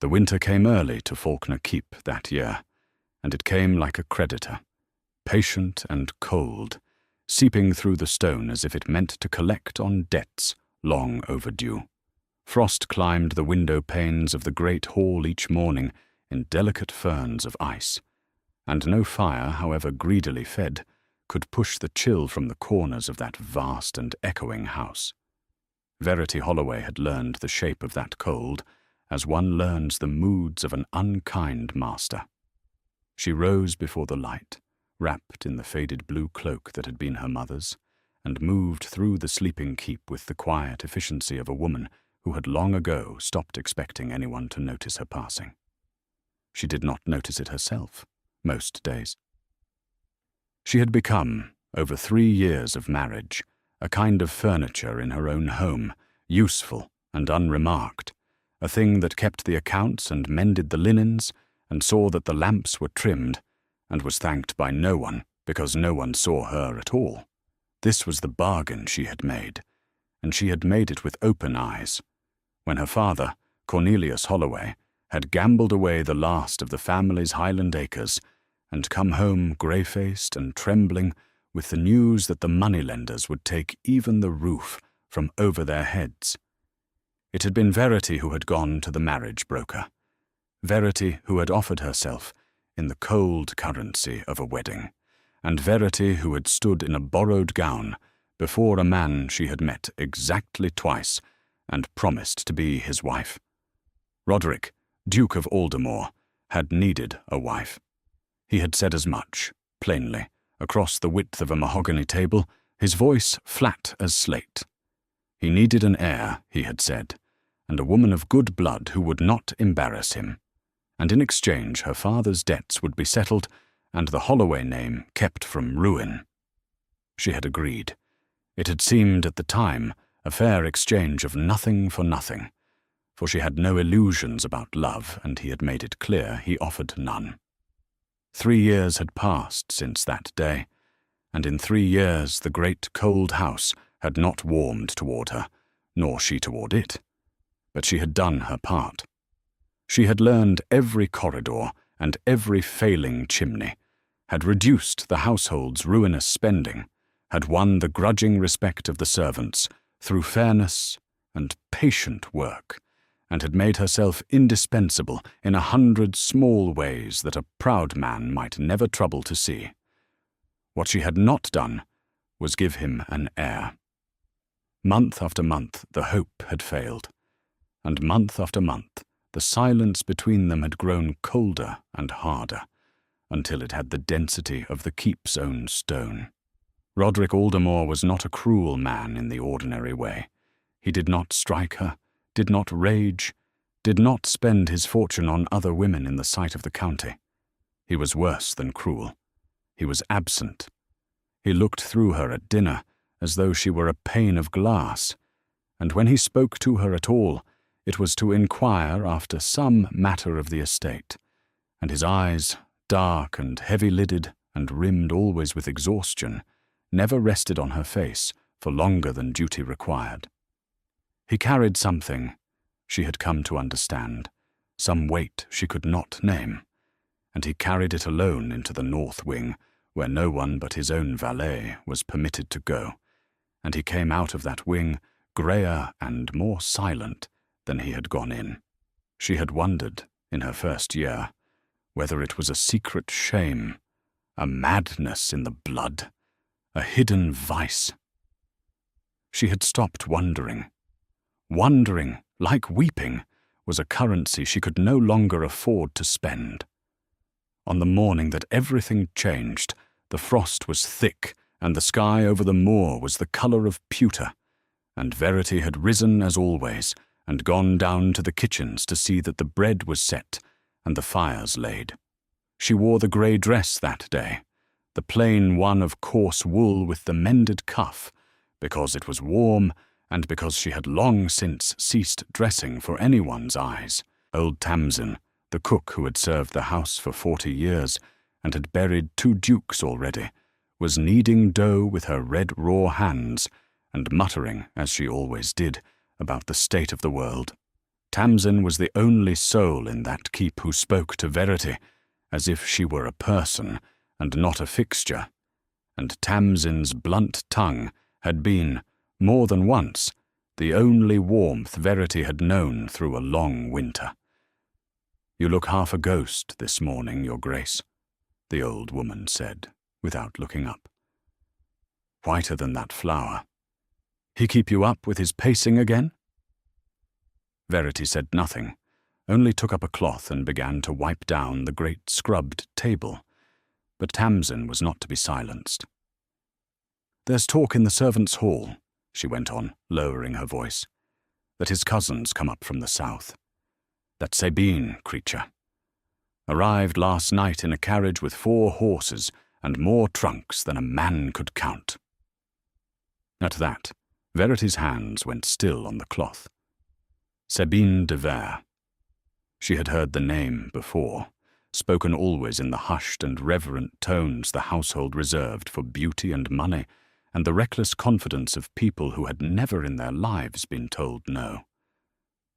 The winter came early to Faulkner Keep that year, and it came like a creditor, patient and cold, seeping through the stone as if it meant to collect on debts long overdue. Frost climbed the window panes of the great hall each morning in delicate ferns of ice, and no fire, however greedily fed, could push the chill from the corners of that vast and echoing house. Verity Holloway had learned the shape of that cold, as one learns the moods of an unkind master. She rose before the light, wrapped in the faded blue cloak that had been her mother's, and moved through the sleeping keep with the quiet efficiency of a woman who had long ago stopped expecting anyone to notice her passing. She did not notice it herself, most days. She had become, over 3 years of marriage, a kind of furniture in her own home, useful and unremarked, a thing that kept the accounts and mended the linens and saw that the lamps were trimmed, and was thanked by no one because no one saw her at all. This was the bargain she had made, and she had made it with open eyes. When her father, Cornelius Holloway, had gambled away the last of the family's Highland acres and come home grey-faced and trembling with the news that the moneylenders would take even the roof from over their heads. It had been Verity who had gone to the marriage broker, Verity who had offered herself in the cold currency of a wedding, and Verity who had stood in a borrowed gown before a man she had met exactly twice and promised to be his wife. Roderick, Duke of Aldermore, had needed a wife. He had said as much, plainly, across the width of a mahogany table, his voice flat as slate. He needed an heir, he had said, and a woman of good blood who would not embarrass him, and in exchange her father's debts would be settled and the Holloway name kept from ruin. She had agreed. It had seemed at the time a fair exchange of nothing for nothing, for she had no illusions about love, and he had made it clear he offered none. 3 years had passed since that day, and in 3 years the great cold house had not warmed toward her, nor she toward it. But she had done her part. She had learned every corridor and every failing chimney, had reduced the household's ruinous spending, had won the grudging respect of the servants through fairness and patient work, and had made herself indispensable in 100 small ways that a proud man might never trouble to see. What she had not done was give him an heir. Month after month the hope had failed, and month after month the silence between them had grown colder and harder, until it had the density of the keep's own stone. Roderick Aldermore was not a cruel man in the ordinary way. He did not strike her, did not rage, did not spend his fortune on other women in the sight of the county. He was worse than cruel. He was absent. He looked through her at dinner as though she were a pane of glass, and when he spoke to her at all, it was to inquire after some matter of the estate, and his eyes, dark and heavy-lidded and rimmed always with exhaustion, never rested on her face for longer than duty required. He carried something she had come to understand, some weight she could not name, and he carried it alone into the north wing, where no one but his own valet was permitted to go, and he came out of that wing greyer and more silent than he had gone in. She had wondered, in her first year, whether it was a secret shame, a madness in the blood, a hidden vice. She had stopped wondering. Wondering, like weeping, was a currency she could no longer afford to spend. On the morning that everything changed, the frost was thick, and the sky over the moor was the colour of pewter, and Verity had risen as always, and gone down to the kitchens to see that the bread was set and the fires laid. She wore the grey dress that day, the plain one of coarse wool with the mended cuff, because it was warm and because she had long since ceased dressing for anyone's eyes. Old Tamsin, the cook who had served the house for 40 years and had buried 2 dukes already, was kneading dough with her red raw hands and muttering, as she always did, about the state of the world. Tamsin was the only soul in that keep who spoke to Verity as if she were a person and not a fixture, and Tamsin's blunt tongue had been, more than once, the only warmth Verity had known through a long winter. "You look half a ghost this morning, Your Grace," the old woman said, without looking up. "Whiter than that flower. He keep you up with his pacing again?" Verity said nothing, only took up a cloth and began to wipe down the great scrubbed table, but Tamsin was not to be silenced. "There's talk in the servants' hall," she went on, lowering her voice, "that his cousins come up from the south. That Sabine creature. Arrived last night in a carriage with 4 horses and more trunks than a man could count." At that, Verity's hands went still on the cloth. Sabine de Vere. She had heard the name before, spoken always in the hushed and reverent tones the household reserved for beauty and money, and the reckless confidence of people who had never in their lives been told no.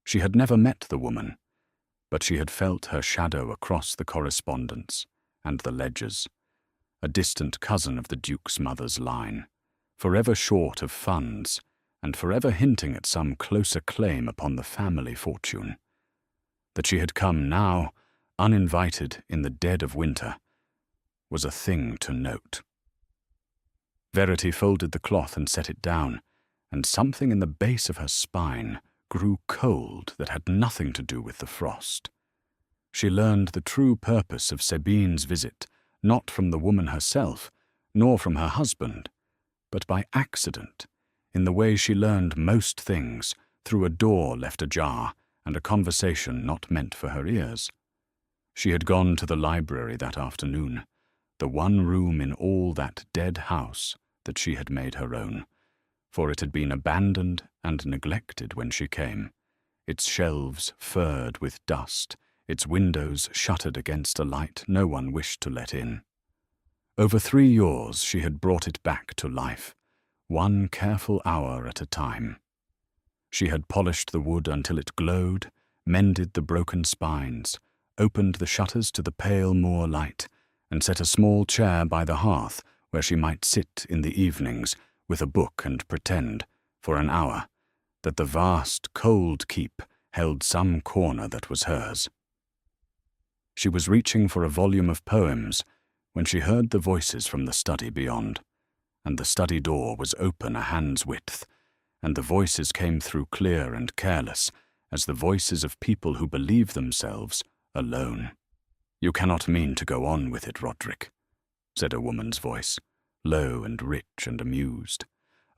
She had never met the woman, but she had felt her shadow across the correspondence and the ledgers, a distant cousin of the Duke's mother's line, forever short of funds, and forever hinting at some closer claim upon the family fortune. That she had come now, uninvited in the dead of winter, was a thing to note. Verity folded the cloth and set it down, and something in the base of her spine grew cold that had nothing to do with the frost. She learned the true purpose of Sabine's visit, not from the woman herself, nor from her husband, but by accident, in the way she learned most things, through a door left ajar and a conversation not meant for her ears. She had gone to the library that afternoon, the one room in all that dead house that she had made her own, for it had been abandoned and neglected when she came, its shelves furred with dust, its windows shuttered against a light no one wished to let in. Over 3 years she had brought it back to life, one careful hour at a time. She had polished the wood until it glowed, mended the broken spines, opened the shutters to the pale moor light, and set a small chair by the hearth where she might sit in the evenings with a book and pretend, for an hour, that the vast, cold keep held some corner that was hers. She was reaching for a volume of poems when she heard the voices from the study beyond, and the study door was open a hand's width, and the voices came through clear and careless as the voices of people who believe themselves alone. "You cannot mean to go on with it, Roderick," said a woman's voice, low and rich and amused,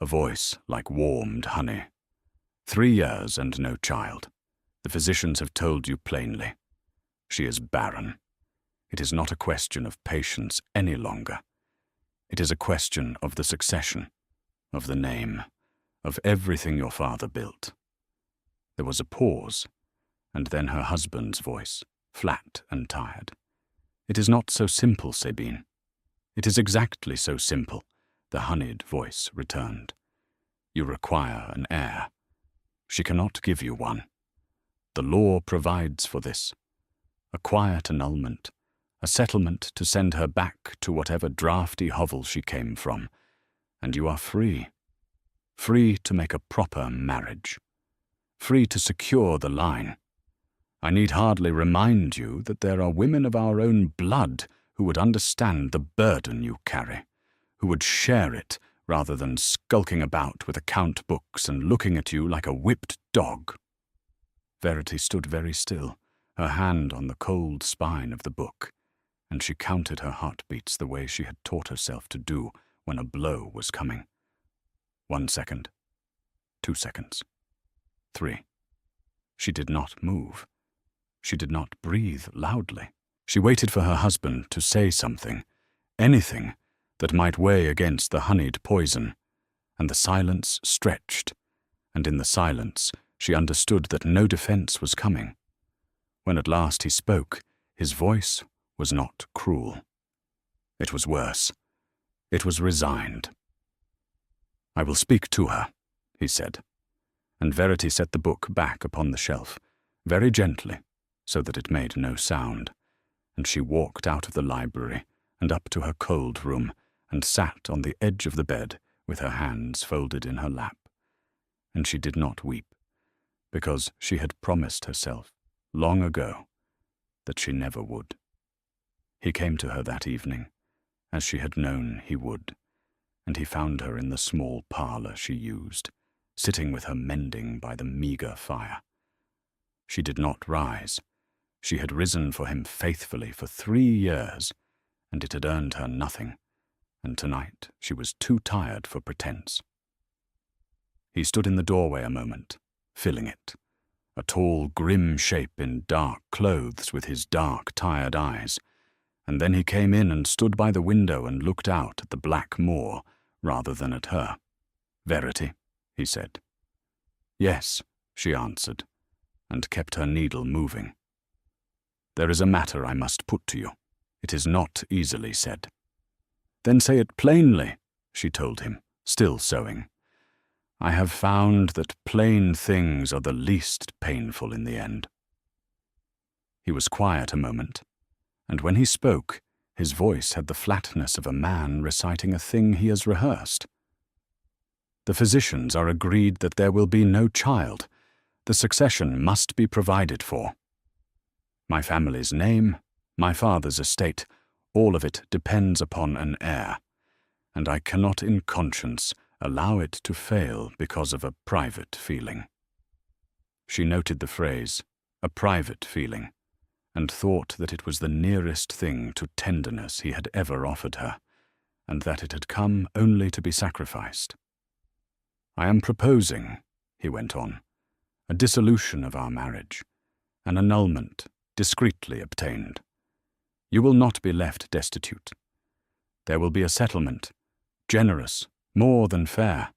a voice like warmed honey. 3 years and no child. The physicians have told you plainly. She is barren. It is not a question of patience any longer. It is a question of the succession, of the name, of everything your father built. There was a pause, and then her husband's voice, flat and tired. "It is not so simple, Sabine." "It is exactly so simple," the honeyed voice returned. "You require an heir. She cannot give you one. The law provides for this. A quiet annulment, a settlement to send her back to whatever draughty hovel she came from, and you are free. Free to make a proper marriage. Free to secure the line. I need hardly remind you that there are women of our own blood who would understand the burden you carry, who would share it rather than skulking about with account books and looking at you like a whipped dog." Verity stood very still, her hand on the cold spine of the book, and she counted her heartbeats the way she had taught herself to do when a blow was coming. 1 second, 2 seconds, 3. She did not move. She did not breathe loudly. She waited for her husband to say something, anything that might weigh against the honeyed poison, and the silence stretched, and in the silence she understood that no defense was coming. When at last he spoke, his voice was not cruel. It was worse. It was resigned. "I will speak to her," he said, and Verity set the book back upon the shelf, very gently, so that it made no sound, and she walked out of the library and up to her cold room and sat on the edge of the bed with her hands folded in her lap. And she did not weep, because she had promised herself, long ago, that she never would. He came to her that evening, as she had known he would, and he found her in the small parlour she used, sitting with her mending by the meagre fire. She did not rise. She had risen for him faithfully for 3 years, and it had earned her nothing, and tonight she was too tired for pretense. He stood in the doorway a moment, filling it, a tall, grim shape in dark clothes with his dark, tired eyes, and then he came in and stood by the window and looked out at the black moor rather than at her. "Verity?" he said. "Yes," she answered, and kept her needle moving. "There is a matter I must put to you. It is not easily said." "Then say it plainly," she told him, still sewing. "I have found that plain things are the least painful in the end." He was quiet a moment, and when he spoke, his voice had the flatness of a man reciting a thing he has rehearsed. "The physicians are agreed that there will be no child. The succession must be provided for. My family's name, my father's estate, all of it depends upon an heir, and I cannot in conscience allow it to fail because of a private feeling." She noted the phrase, "a private feeling," and thought that it was the nearest thing to tenderness he had ever offered her, and that it had come only to be sacrificed. "I am proposing," he went on, "a dissolution of our marriage, an annulment, discreetly obtained. You will not be left destitute. There will be a settlement, generous, more than fair,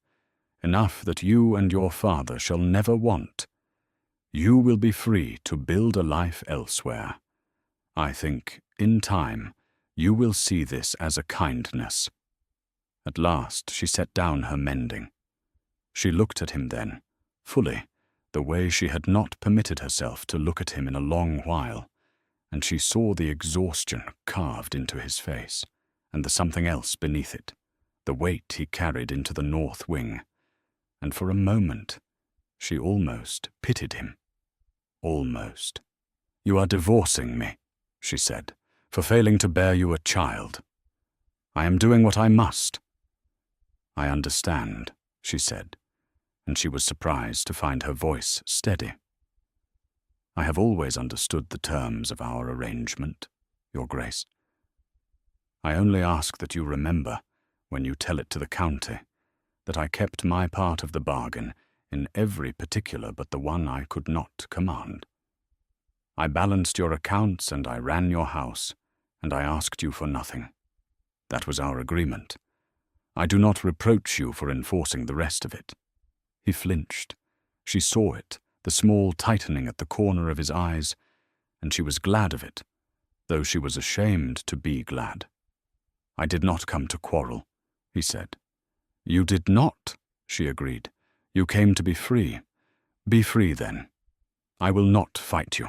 enough that you and your father shall never want. You will be free to build a life elsewhere. I think, in time, you will see this as a kindness." At last she set down her mending. She looked at him then, fully, the way she had not permitted herself to look at him in a long while, and she saw the exhaustion carved into his face, and the something else beneath it, the weight he carried into the north wing, and for a moment she almost pitied him. Almost. "You are divorcing me," she said, "for failing to bear you a child. I am doing what I must." "I understand," she said, and she was surprised to find her voice steady. "I have always understood the terms of our arrangement, Your Grace. I only ask that you remember, when you tell it to the county, that I kept my part of the bargain in every particular but the one I could not command. I balanced your accounts and I ran your house, and I asked you for nothing. That was our agreement. I do not reproach you for enforcing the rest of it." He flinched. She saw it, the small tightening at the corner of his eyes, and she was glad of it, though she was ashamed to be glad. "I did not come to quarrel," he said. "You did not," she agreed. "You came to be free. Be free, then. I will not fight you."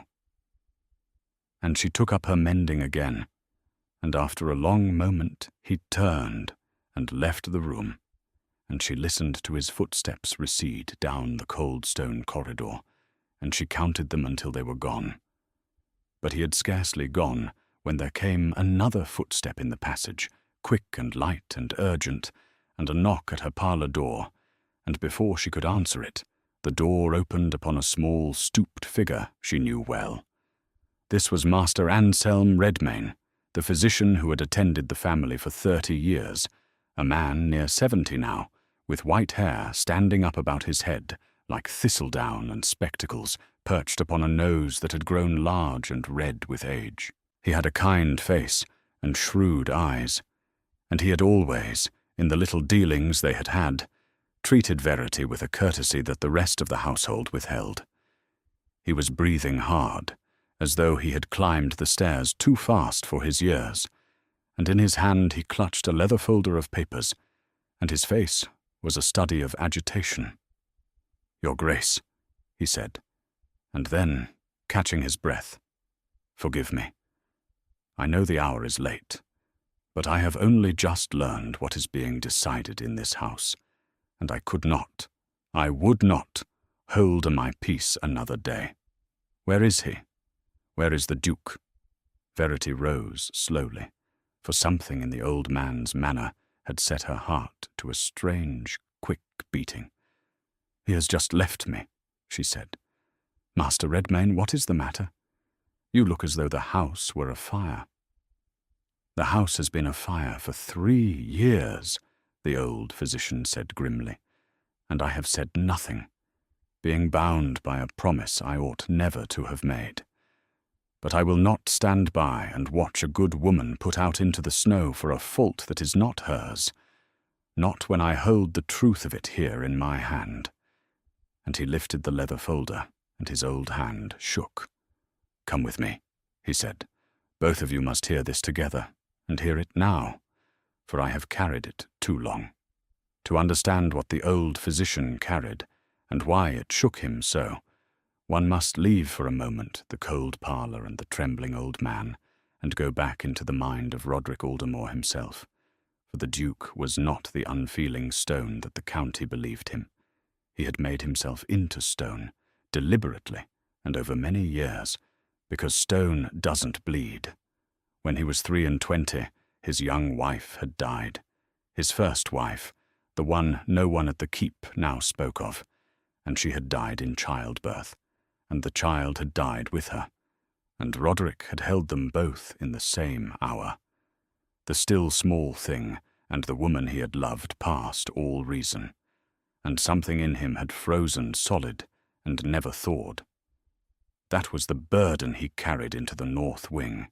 And she took up her mending again, and after a long moment he turned and left the room, and she listened to his footsteps recede down the cold stone corridor, and she counted them until they were gone. But he had scarcely gone when there came another footstep in the passage, quick and light and urgent, and a knock at her parlour door, and before she could answer it, the door opened upon a small, stooped figure she knew well. This was Master Anselm Redmayne, the physician who had attended the family for 30 years, a man near 70 now, with white hair standing up about his head, like thistledown, and spectacles perched upon a nose that had grown large and red with age. He had a kind face and shrewd eyes, and he had always, in the little dealings they had had, treated Verity with a courtesy that the rest of the household withheld. He was breathing hard, as though he had climbed the stairs too fast for his years, and in his hand he clutched a leather folder of papers, and his face was a study of agitation. "Your Grace," he said, and then, catching his breath. "Forgive me. I know the hour is late, but I have only just learned what is being decided in this house, and I would not, hold my peace another day. Where is he? Where is the Duke?" Verity rose slowly, for something in the old man's manner had set her heart to a strange, quick beating. "He has just left me," she said. "Master Redmayne, what is the matter? You look as though the house were afire." "The house has been afire for 3 years," the old physician said grimly, "and I have said nothing, being bound by a promise I ought never to have made. But I will not stand by and watch a good woman put out into the snow for a fault that is not hers, not when I hold the truth of it here in my hand." And he lifted the leather folder, and his old hand shook. "Come with me," he said. "Both of you must hear this together, and hear it now, for I have carried it too long." To understand what the old physician carried, and why it shook him so, one must leave for a moment the cold parlour and the trembling old man, and go back into the mind of Roderick Aldermore himself, for the Duke was not the unfeeling stone that the county believed him. He had made himself into stone, deliberately, and over many years, because stone doesn't bleed. When he was 23, his young wife had died. His first wife, the one no one at the keep now spoke of, and she had died in childbirth, and the child had died with her, and Roderick had held them both in the same hour. The still small thing and the woman he had loved past all reason, and something in him had frozen solid and never thawed. That was the burden he carried into the north wing.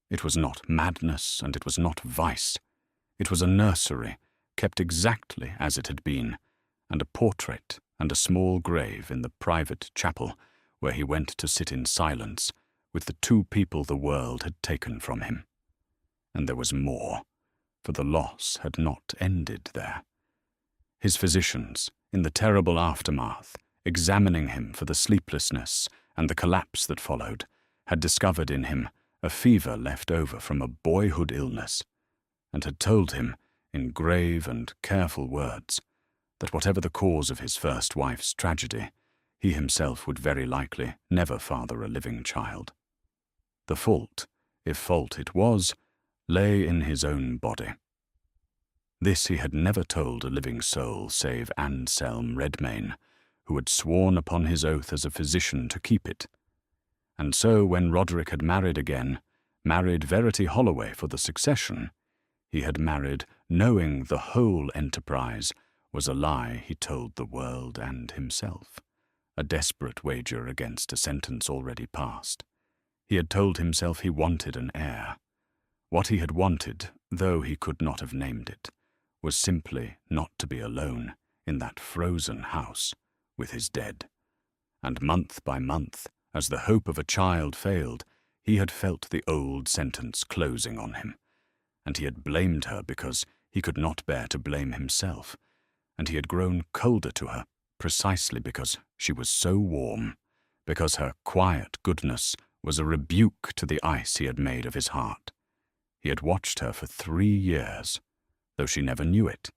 It was not madness, and it was not vice. It was a nursery, kept exactly as it had been, and a portrait and a small grave in the private chapel where he went to sit in silence with the 2 people the world had taken from him. And there was more, for the loss had not ended there. His physicians, in the terrible aftermath, examining him for the sleeplessness and the collapse that followed, had discovered in him a fever left over from a boyhood illness, and had told him, in grave and careful words, that whatever the cause of his first wife's tragedy, he himself would very likely never father a living child. The fault, if fault it was, lay in his own body. This he had never told a living soul save Anselm Redmayne, who had sworn upon his oath as a physician to keep it. And so when Roderick had married again, married Verity Holloway for the succession, he had married knowing the whole enterprise was a lie he told the world and himself, a desperate wager against a sentence already passed. He had told himself he wanted an heir. What he had wanted, though he could not have named it, was simply not to be alone in that frozen house with his dead. And month by month, as the hope of a child failed, he had felt the old sentence closing on him, and he had blamed her because he could not bear to blame himself, and he had grown colder to her precisely because she was so warm, because her quiet goodness was a rebuke to the ice he had made of his heart. He had watched her for 3 years, though she never knew it.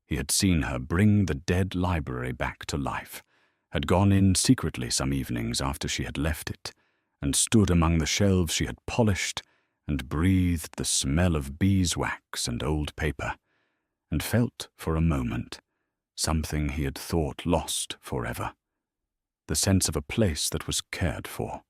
He had seen her bring the dead library back to life, had gone in secretly some evenings after she had left it, and stood among the shelves she had polished, and breathed the smell of beeswax and old paper, and felt for a moment something he had thought lost forever, the sense of a place that was cared for,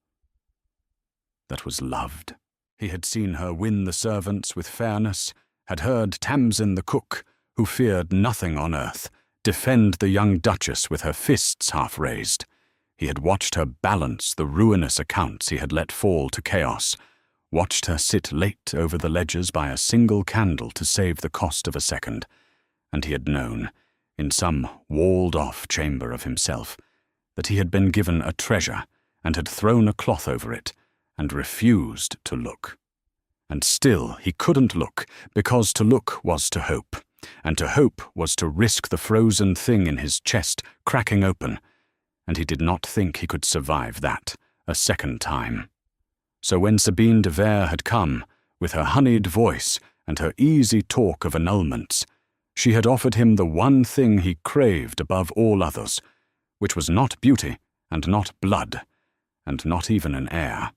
that was loved. He had seen her win the servants with fairness, had heard Tamsin the cook, who feared nothing on earth, defend the young Duchess with her fists half raised. He had watched her balance the ruinous accounts he had let fall to chaos, watched her sit late over the ledgers by a single candle to save the cost of a second, and he had known, in some walled-off chamber of himself, that he had been given a treasure and had thrown a cloth over it and refused to look. And still he couldn't look, because to look was to hope, and to hope was to risk the frozen thing in his chest cracking open, and he did not think he could survive that a second time. So when Sabine de Vere had come, with her honeyed voice and her easy talk of annulments, she had offered him the one thing he craved above all others, which was not beauty, and not blood, and not even an heir.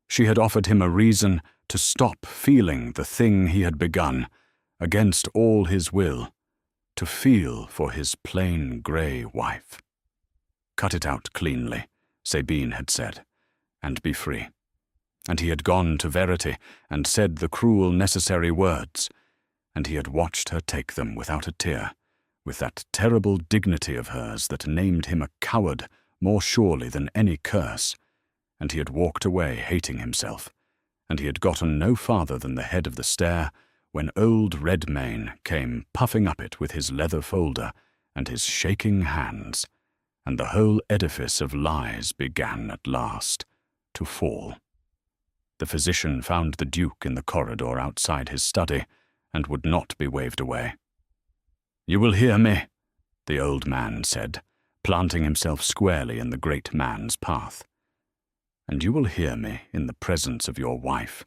She had offered him a reason to stop feeling the thing he had begun, against all his will, to feel for his plain grey wife. Cut it out cleanly, Sabine had said, and be free. And he had gone to Verity and said the cruel necessary words, and he had watched her take them without a tear, with that terrible dignity of hers that named him a coward more surely than any curse, and he had walked away hating himself, and he had gotten no farther than the head of the stair when old Redmayne came puffing up it with his leather folder and his shaking hands, and the whole edifice of lies began at last to fall. The physician found the Duke in the corridor outside his study, and would not be waved away. "You will hear me," the old man said, planting himself squarely in the great man's path. "And you will hear me in the presence of your wife,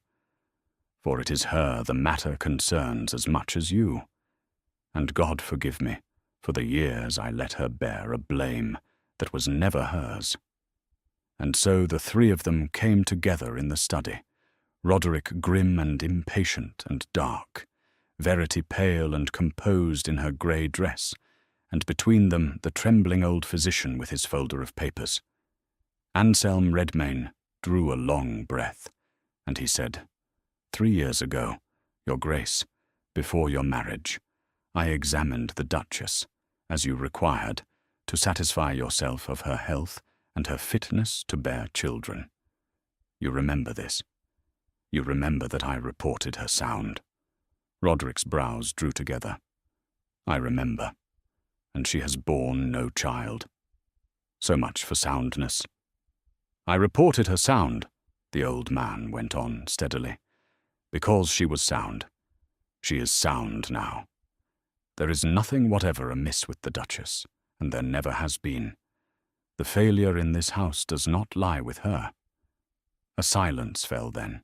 for it is her the matter concerns as much as you. And God forgive me for the years I let her bear a blame that was never hers." And so the three of them came together in the study, Roderick grim and impatient and dark, Verity pale and composed in her grey dress, and between them the trembling old physician with his folder of papers. Anselm Redmayne drew a long breath, and he said, "3 years ago, Your Grace, before your marriage, I examined the Duchess, as you required, to satisfy yourself of her health and her fitness to bear children. You remember this. You remember that I reported her sound." Roderick's brows drew together. "I remember. And she has borne no child. So much for soundness." "I reported her sound," the old man went on steadily, "because she was sound. She is sound now. There is nothing whatever amiss with the Duchess, and there never has been. The failure in this house does not lie with her." A silence fell then,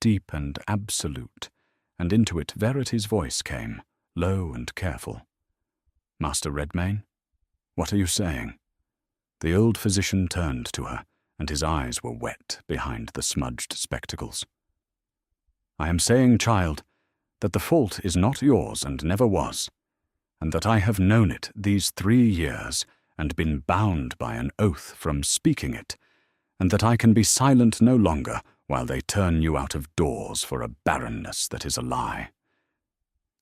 deep and absolute, and into it Verity's voice came, low and careful. "Master Redmayne, what are you saying?" The old physician turned to her, and his eyes were wet behind the smudged spectacles. "I am saying, child, that the fault is not yours and never was, and that I have known it these 3 years and been bound by an oath from speaking it, and that I can be silent no longer while they turn you out of doors for a barrenness that is a lie."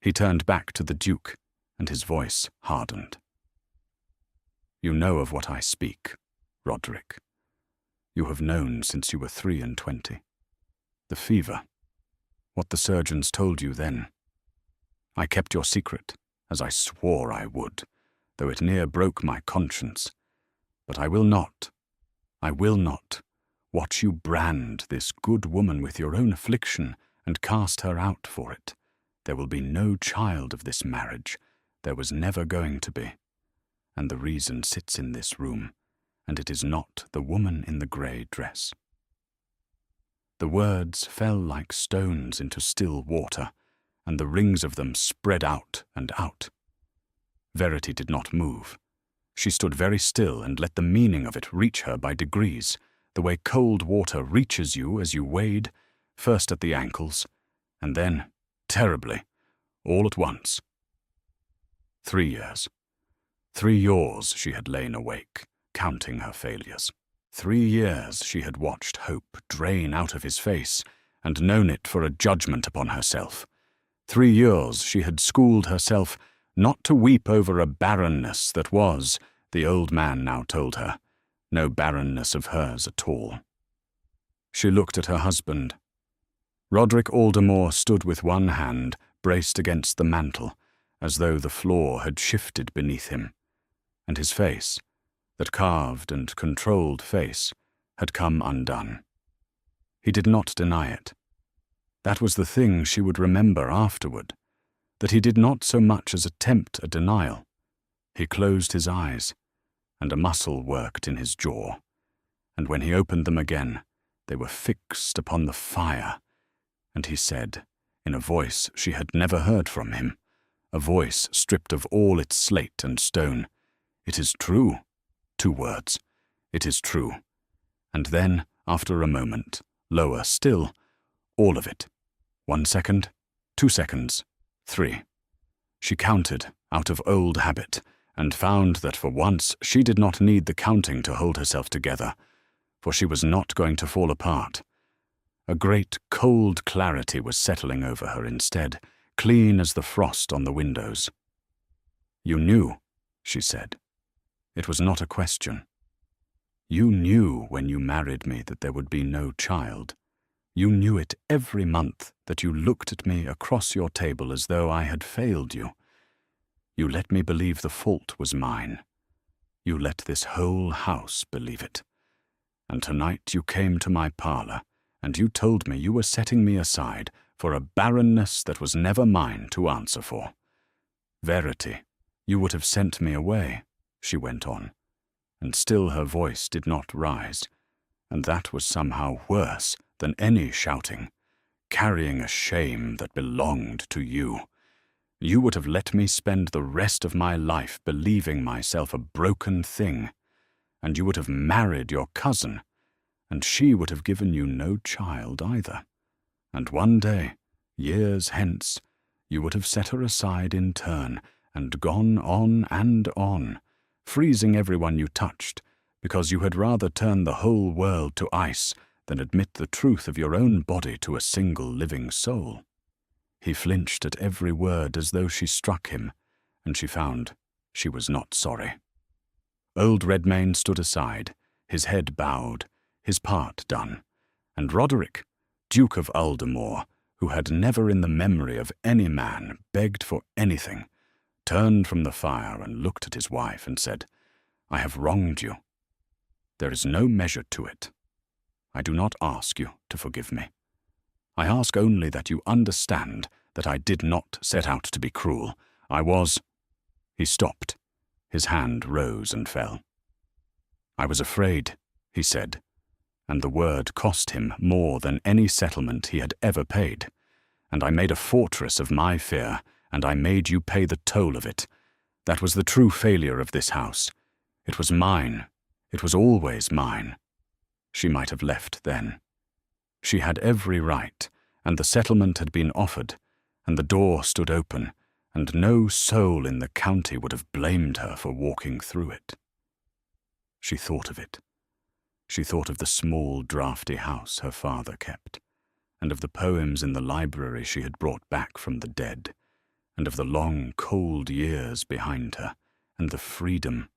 He turned back to the Duke, and his voice hardened. "You know of what I speak, Roderick. You have known since you were 23. The fever, what the surgeons told you then. I kept your secret, as I swore I would, though it near broke my conscience. But I will not watch you brand this good woman with your own affliction and cast her out for it. There will be no child of this marriage. There was never going to be. And the reason sits in this room, and it is not the woman in the grey dress." The words fell like stones into still water, and the rings of them spread out and out. Verity did not move. She stood very still and let the meaning of it reach her by degrees, the way cold water reaches you as you wade, first at the ankles, and then, terribly, all at once. 3 years. 3 years she had lain awake, counting her failures. 3 years she had watched hope drain out of his face, and known it for a judgment upon herself. 3 years she had schooled herself not to weep over a barrenness that was, the old man now told her, no barrenness of hers at all. She looked at her husband. Roderick Aldermore stood with one hand braced against the mantel, as though the floor had shifted beneath him, and his face, that carved and controlled face, had come undone. He did not deny it. That was the thing she would remember afterward, that he did not so much as attempt a denial. He closed his eyes, and a muscle worked in his jaw, and when he opened them again, they were fixed upon the fire, and he said, in a voice she had never heard from him, a voice stripped of all its slate and stone, "It is true." 2 words, "It is true." And then, after a moment, lower still, all of it. 1 second, 2 seconds, 3. She counted out of old habit, and found that for once she did not need the counting to hold herself together, for she was not going to fall apart. A great cold clarity was settling over her instead, clean as the frost on the windows. "You knew," she said. It was not a question. "You knew when you married me that there would be no child. You knew it every month that you looked at me across your table as though I had failed you. You let me believe the fault was mine. You let this whole house believe it. And tonight you came to my parlor, and you told me you were setting me aside for a barrenness that was never mine to answer for. Verity, you would have sent me away," she went on, and still her voice did not rise, and that was somehow worse than any shouting, carrying a shame that belonged to you. You would have let me spend the rest of my life believing myself a broken thing, and you would have married your cousin, and she would have given you no child either. And one day, years hence, you would have set her aside in turn and gone on, freezing everyone you touched, because you had rather turn the whole world to ice than admit the truth of your own body to a single living soul. He flinched at every word as though she struck him, and she found she was not sorry. Old Redmayne stood aside, his head bowed, his part done, and Roderick, Duke of Aldermore, who had never in the memory of any man begged for anything, turned from the fire and looked at his wife and said, "I have wronged you. There is no measure to it. I do not ask you to forgive me. I ask only that you understand that I did not set out to be cruel. I was—" He stopped. His hand rose and fell. "I was afraid," he said, and the word cost him more than any settlement he had ever paid. "And I made a fortress of my fear, and I made you pay the toll of it. That was the true failure of this house. It was mine. It was always mine." She might have left then. She had every right, and the settlement had been offered, and the door stood open, and no soul in the county would have blamed her for walking through it. She thought of it. She thought of the small, draughty house her father kept, and of the poems in the library she had brought back from the dead, and of the long, cold years behind her, and the freedom,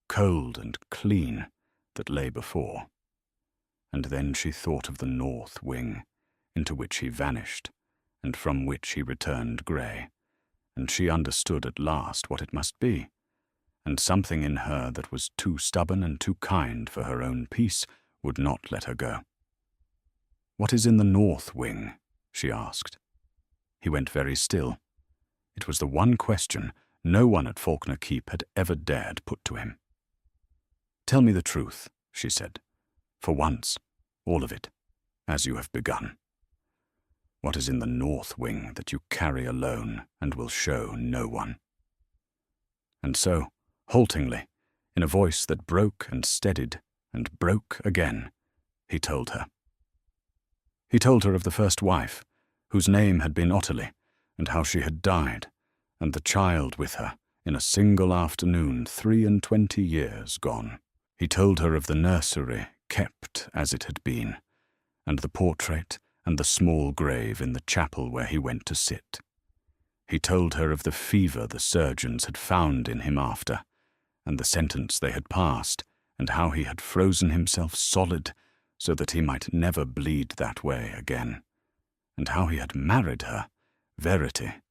cold and clean, that lay before. And then she thought of the north wing, into which he vanished, and from which he returned grey, and she understood at last what it must be, and something in her that was too stubborn and too kind for her own peace would not let her go. "What is in the north wing?" she asked. He went very still. It was the one question no one at Faulkner Keep had ever dared put to him. "Tell me the truth," she said. "For once, all of it, as you have begun. What is in the north wing that you carry alone and will show no one?" And so, haltingly, in a voice that broke and steadied and broke again, he told her. He told her of the first wife, whose name had been Ottilie, and how she had died, and the child with her, in a single afternoon 23 years gone. He told her of the nursery kept as it had been, and the portrait and the small grave in the chapel where he went to sit. He told her of the fever the surgeons had found in him after, and the sentence they had passed, and how he had frozen himself solid so that he might never bleed that way again, and how he had married her, Verity,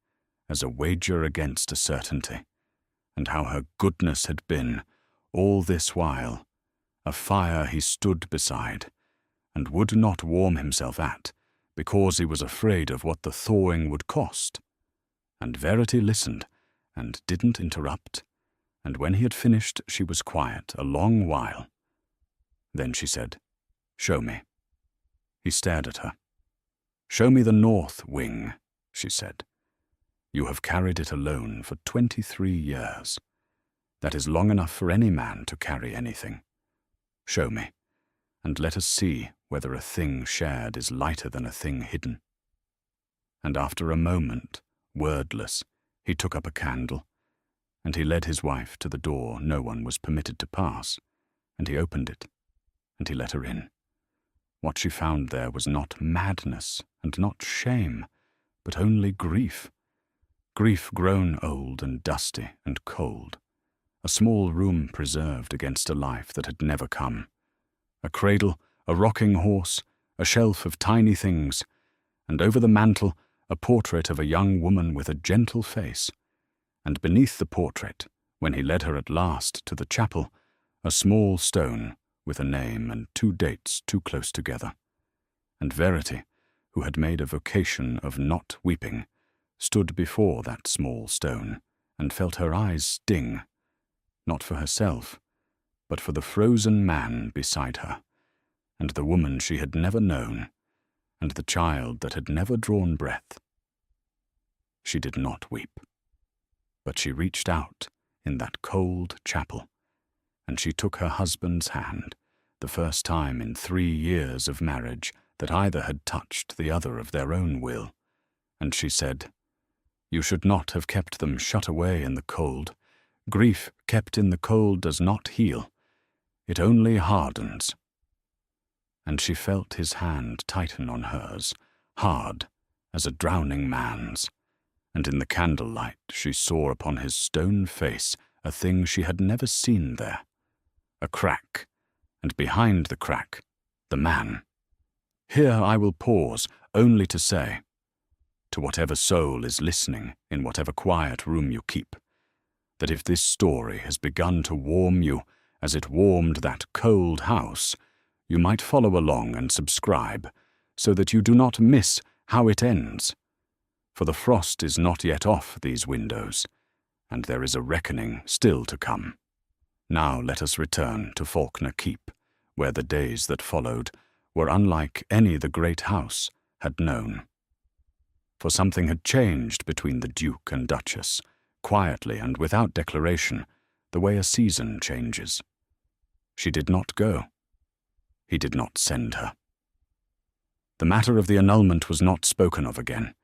as a wager against a certainty, and how her goodness had been, all this while, a fire he stood beside, and would not warm himself at, because he was afraid of what the thawing would cost. And Verity listened, and didn't interrupt, and when he had finished she was quiet a long while. Then she said, Show me. He stared at her. Show me the north wing, she said. You have carried it alone for 23 years. That is long enough for any man to carry anything. Show me, and let us see whether a thing shared is lighter than a thing hidden. And after a moment, wordless, he took up a candle, and he led his wife to the door no one was permitted to pass, and he opened it, and he let her in. What she found there was not madness and not shame, but only grief. Grief grown old and dusty and cold. A small room preserved against a life that had never come. A cradle, a rocking horse, a shelf of tiny things, and over the mantel a portrait of a young woman with a gentle face, and beneath the portrait, when he led her at last to the chapel, a small stone with a name and 2 dates too close together. And Verity, who had made a vocation of not weeping, stood before that small stone and felt her eyes sting, not for herself, but for the frozen man beside her, and the woman she had never known, and the child that had never drawn breath. She did not weep, but she reached out in that cold chapel, and she took her husband's hand, the first time in 3 years of marriage that either had touched the other of their own will, and she said, "You should not have kept them shut away in the cold. Grief kept in the cold does not heal. It only hardens." And she felt his hand tighten on hers, hard as a drowning man's, and in the candlelight she saw upon his stone face a thing she had never seen there, a crack, and behind the crack, the man. Here I will pause only to say, to whatever soul is listening in whatever quiet room you keep, that if this story has begun to warm you as it warmed that cold house, you might follow along and subscribe, so that you do not miss how it ends. For the frost is not yet off these windows, and there is a reckoning still to come. Now let us return to Faulkner Keep, where the days that followed were unlike any the great house had known. For something had changed between the Duke and Duchess, quietly and without declaration, the way a season changes. She did not go. He did not send her. The matter of the annulment was not spoken of again,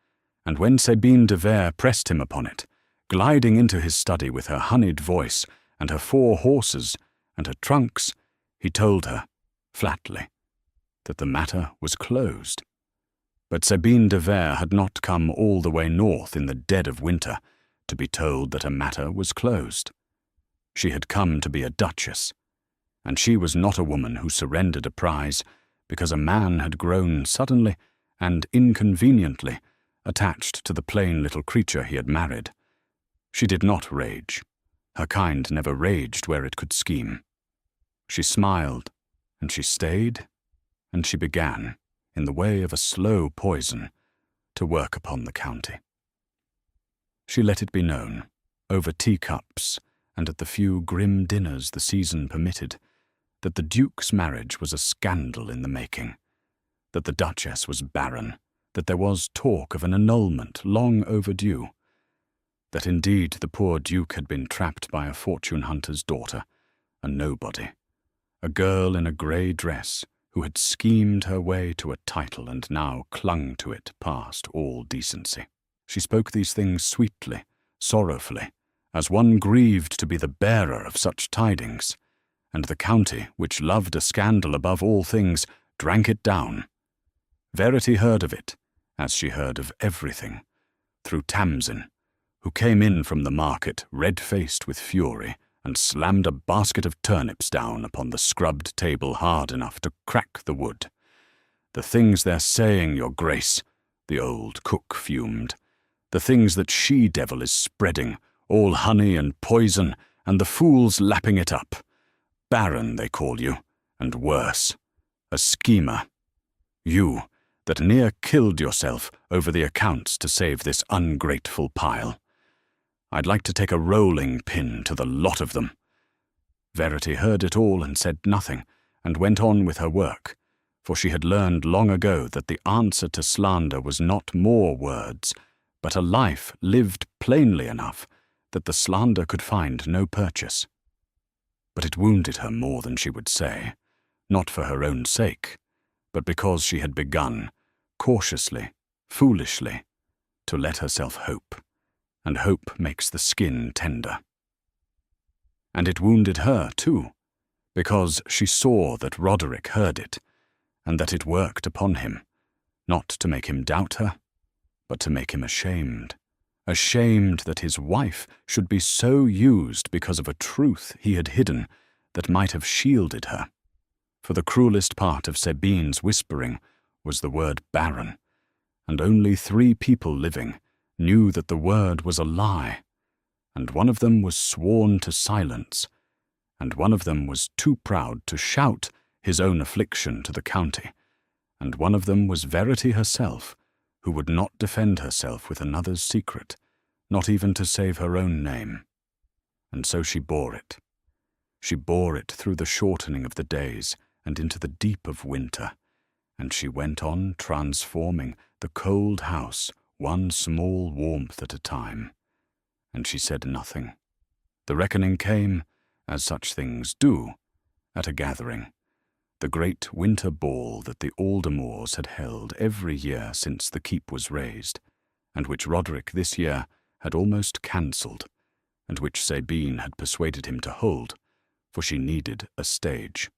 and when Sabine de Vere pressed him upon it, gliding into his study with her honeyed voice and her 4 horses and her trunks, he told her, flatly, that the matter was closed. But Sabine de Vere had not come all the way north in the dead of winter to be told that a matter was closed. She had come to be a duchess, and she was not a woman who surrendered a prize because a man had grown suddenly and inconveniently attached to the plain little creature he had married. She did not rage. Her kind never raged where it could scheme. She smiled, and she stayed, and she began, in the way of a slow poison, to work upon the county. She let it be known, over teacups and at the few grim dinners the season permitted, that the Duke's marriage was a scandal in the making, that the Duchess was barren, that there was talk of an annulment long overdue, that indeed the poor Duke had been trapped by a fortune-hunter's daughter, a nobody, a girl in a grey dress who had schemed her way to a title and now clung to it past all decency. She spoke these things sweetly, sorrowfully, as one grieved to be the bearer of such tidings, and the county, which loved a scandal above all things, drank it down. Verity heard of it, as she heard of everything, through Tamsin, who came in from the market red-faced with fury and slammed a basket of turnips down upon the scrubbed table hard enough to crack the wood. "The things they're saying, your grace," the old cook fumed, "the things that she-devil is spreading, all honey and poison, and the fools lapping it up. Baron, they call you, and worse, a schemer. You, that near killed yourself over the accounts to save this ungrateful pile. I'd like to take a rolling pin to the lot of them." Verity heard it all and said nothing, and went on with her work, for she had learned long ago that the answer to slander was not more words, but a life lived plainly enough that the slander could find no purchase. But it wounded her more than she would say, not for her own sake, but because she had begun, cautiously, foolishly, to let herself hope, and hope makes the skin tender. And it wounded her, too, because she saw that Roderick heard it, and that it worked upon him, not to make him doubt her, but to make him ashamed that his wife should be so used because of a truth he had hidden that might have shielded her. For the cruelest part of Sabine's whispering was the word barren, and only 3 people living knew that the word was a lie, and one of them was sworn to silence, and one of them was too proud to shout his own affliction to the county, and one of them was Verity herself, who would not defend herself with another's secret, not even to save her own name. And so she bore it. She bore it through the shortening of the days and into the deep of winter, and she went on transforming the cold house one small warmth at a time. And she said nothing. The reckoning came, as such things do, at a gathering, the great winter ball that the Aldermores had held every year since the keep was raised, and which Roderick this year had almost cancelled, and which Sabine had persuaded him to hold, for she needed a stage.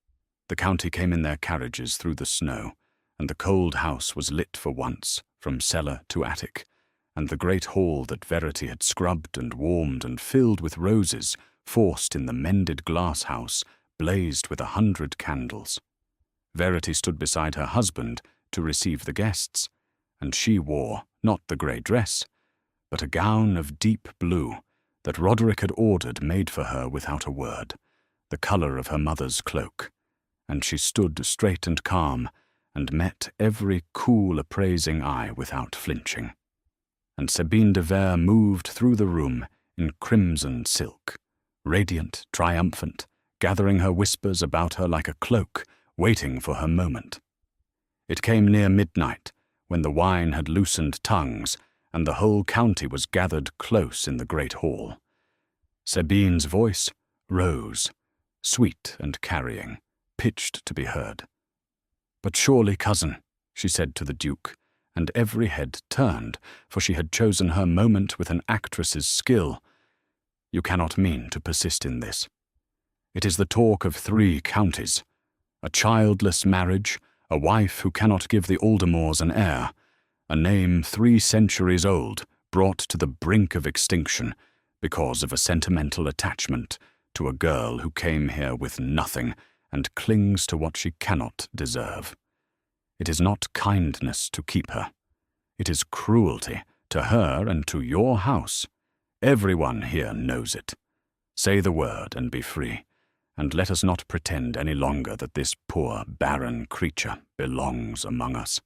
The county came in their carriages through the snow, and the cold house was lit for once, from cellar to attic, and the great hall that Verity had scrubbed and warmed and filled with roses, forced in the mended glass house, blazed with 100 candles. Verity stood beside her husband to receive the guests, and she wore not the grey dress, but a gown of deep blue that Roderick had ordered made for her without a word, the colour of her mother's cloak, and she stood straight and calm, and met every cool appraising eye without flinching. And Sabine de Vere moved through the room in crimson silk, radiant, triumphant, gathering her whispers about her like a cloak, waiting for her moment. It came near midnight, when the wine had loosened tongues, and the whole county was gathered close in the great hall. Sabine's voice rose, sweet and carrying, pitched to be heard. "But surely, cousin," she said to the Duke, and every head turned, for she had chosen her moment with an actress's skill, "you cannot mean to persist in this. It is the talk of 3 counties, a childless marriage, a wife who cannot give the Aldermores an heir, a name 3 centuries old, brought to the brink of extinction because of a sentimental attachment to a girl who came here with nothing and clings to what she cannot deserve. It is not kindness to keep her. It is cruelty to her and to your house. Everyone here knows it. Say the word and be free, and let us not pretend any longer that this poor, barren creature belongs among us."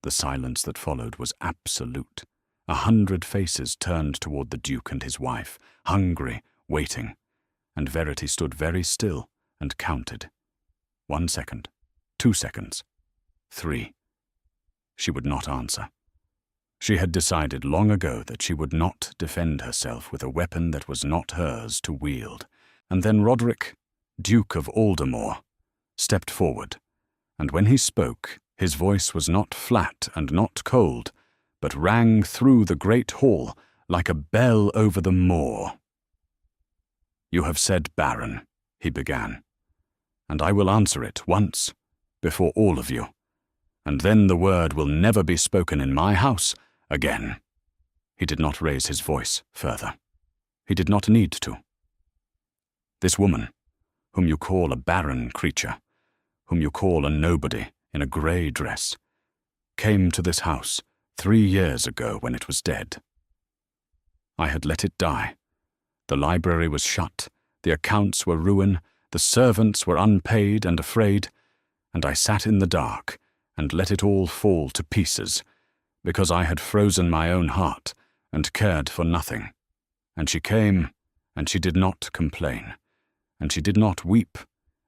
The silence that followed was absolute. 100 faces turned toward the Duke and his wife, hungry, waiting, and Verity stood very still and counted. 1 second, 2 seconds, 3. She would not answer. She had decided long ago that she would not defend herself with a weapon that was not hers to wield. And then Roderick, Duke of Aldermore, stepped forward, and when he spoke, his voice was not flat and not cold, but rang through the great hall like a bell over the moor. "You have said barren," he began, "and I will answer it once, before all of you, and then the word will never be spoken in my house again." He did not raise his voice further. He did not need to. "This woman, whom you call a barren creature, whom you call a nobody in a grey dress, came to this house 3 years ago when it was dead. I had let it die. The library was shut, the accounts were ruin, the servants were unpaid and afraid, and I sat in the dark and let it all fall to pieces, because I had frozen my own heart and cared for nothing. And she came, and she did not complain, and she did not weep,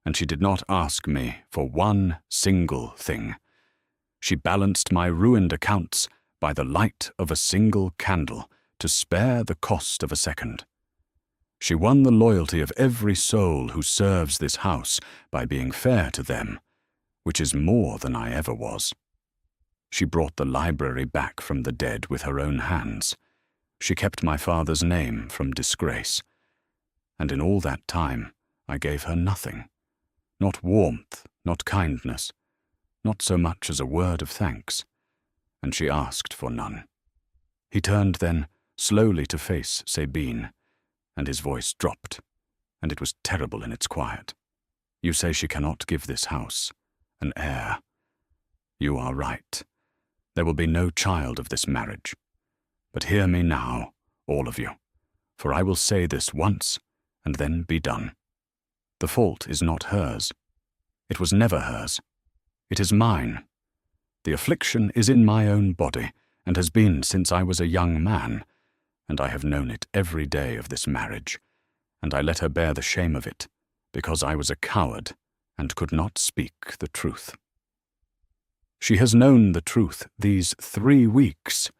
and she did not ask me for one single thing. She balanced my ruined accounts by the light of a single candle to spare the cost of a second. She won the loyalty of every soul who serves this house by being fair to them, which is more than I ever was. She brought the library back from the dead with her own hands. She kept my father's name from disgrace. And in all that time, I gave her nothing. Not warmth, not kindness, not so much as a word of thanks. And she asked for none. He turned then slowly to face Sabine, and his voice dropped, and it was terrible in its quiet. You say she cannot give this house an heir. You are right. There will be no child of this marriage. But hear me now, all of you, for I will say this once and then be done. The fault is not hers. It was never hers. It is mine. The affliction is in my own body, and has been since I was a young man, and I have known it every day of this marriage, and I let her bear the shame of it, because I was a coward and could not speak the truth. She has known the truth these 3 weeks,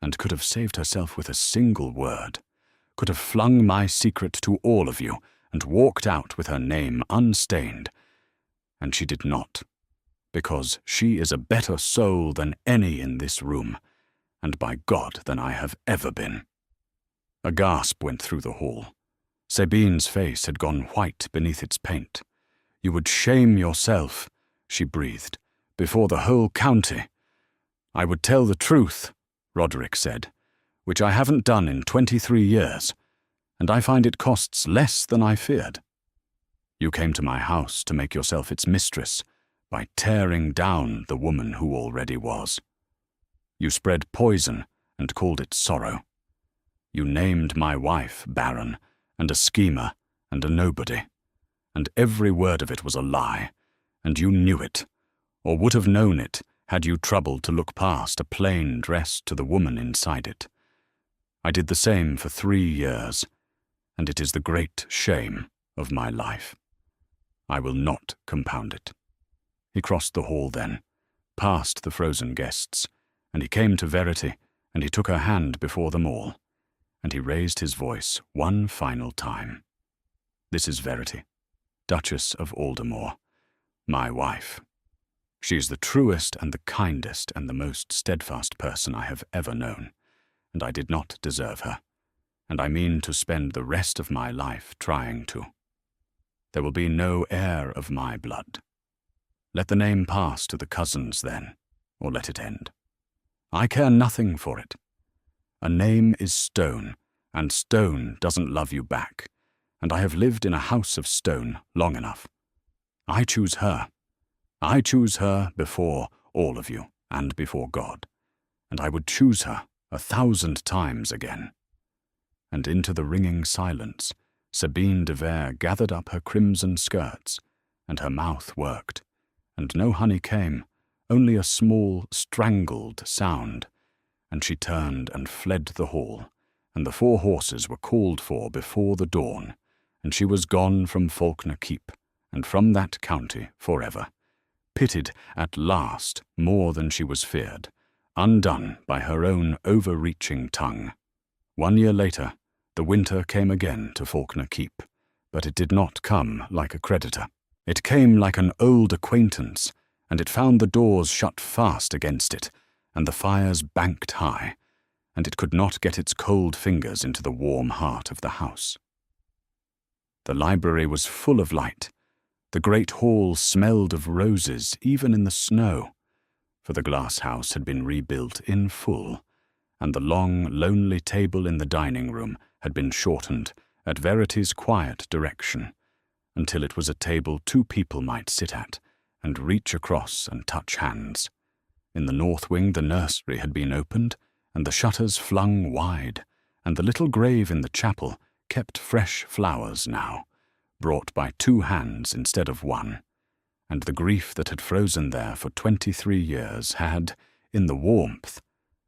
and could have saved herself with a single word, could have flung my secret to all of you, and walked out with her name unstained. And she did not, because she is a better soul than any in this room, and by God than I have ever been. A gasp went through the hall. Sabine's face had gone white beneath its paint. You would shame yourself, she breathed, before the whole county. I would tell the truth, Roderick said, which I haven't done in 23 years, and I find it costs less than I feared. You came to my house to make yourself its mistress by tearing down the woman who already was. You spread poison and called it sorrow. You named my wife Baron, and a schemer, and a nobody, and every word of it was a lie, and you knew it, or would have known it had you troubled to look past a plain dress to the woman inside it. I did the same for 3 years, and it is the great shame of my life. I will not compound it. He crossed the hall then, past the frozen guests, and he came to Verity, and he took her hand before them all, and he raised his voice one final time. This is Verity, Duchess of Aldermore, my wife. She is the truest and the kindest and the most steadfast person I have ever known, and I did not deserve her, and I mean to spend the rest of my life trying to. There will be no heir of my blood. Let the name pass to the cousins then, or let it end. I care nothing for it. A name is stone, and stone doesn't love you back, and I have lived in a house of stone long enough. I choose her. I choose her before all of you, and before God, and I would choose her 1,000 times again. And into the ringing silence, Sabine de Vere gathered up her crimson skirts, and her mouth worked, and no honey came, only a small, strangled sound, and she turned and fled the hall, and the 4 horses were called for before the dawn, and she was gone from Falkner Keep, and from that county forever, pitied at last more than she was feared, undone by her own overreaching tongue. 1 year later, the winter came again to Falkner Keep, but it did not come like a creditor. It came like an old acquaintance, and it found the doors shut fast against it, and the fires banked high, and it could not get its cold fingers into the warm heart of the house. The library was full of light. The great hall smelled of roses even in the snow, for the glass house had been rebuilt in full, and the long, lonely table in the dining room had been shortened at Verity's quiet direction, until it was a table 2 people might sit at, and reach across and touch hands. In the north wing the nursery had been opened, and the shutters flung wide, and the little grave in the chapel kept fresh flowers now, brought by 2 hands instead of 1, and the grief that had frozen there for 23 years had, in the warmth,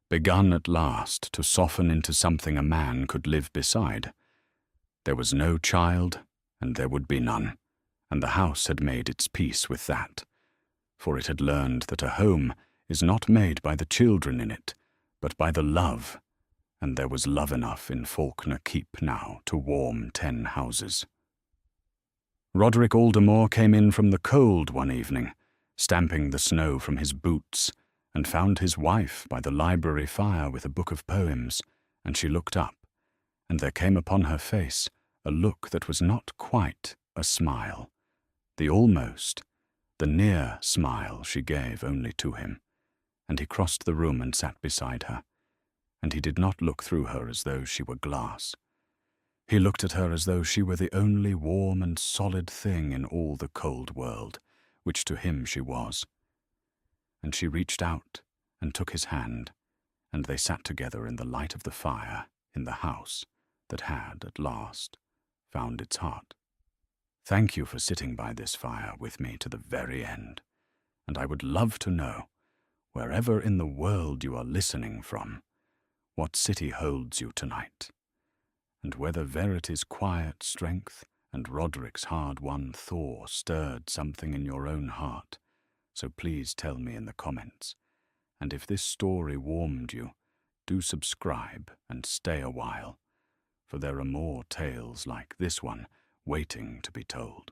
begun at last to soften into something a man could live beside. There was no child, and there would be none, and the house had made its peace with that, for it had learned that a home is not made by the children in it, but by the love, and there was love enough in Faulkner Keep now to warm 10 houses. Roderick Aldermore came in from the cold one evening, stamping the snow from his boots, and found his wife by the library fire with a book of poems, and she looked up, and there came upon her face a look that was not quite a smile, the almost, the near smile she gave only to him, and he crossed the room and sat beside her, and he did not look through her as though she were glass. He looked at her as though she were the only warm and solid thing in all the cold world, which to him she was. And she reached out and took his hand, and they sat together in the light of the fire in the house that had, at last, found its heart. Thank you for sitting by this fire with me to the very end, and I would love to know, wherever in the world you are listening from, what city holds you tonight, and whether Verity's quiet strength and Roderick's hard-won Thor stirred something in your own heart, so please tell me in the comments. And if this story warmed you, do subscribe and stay a while, for there are more tales like this one waiting to be told.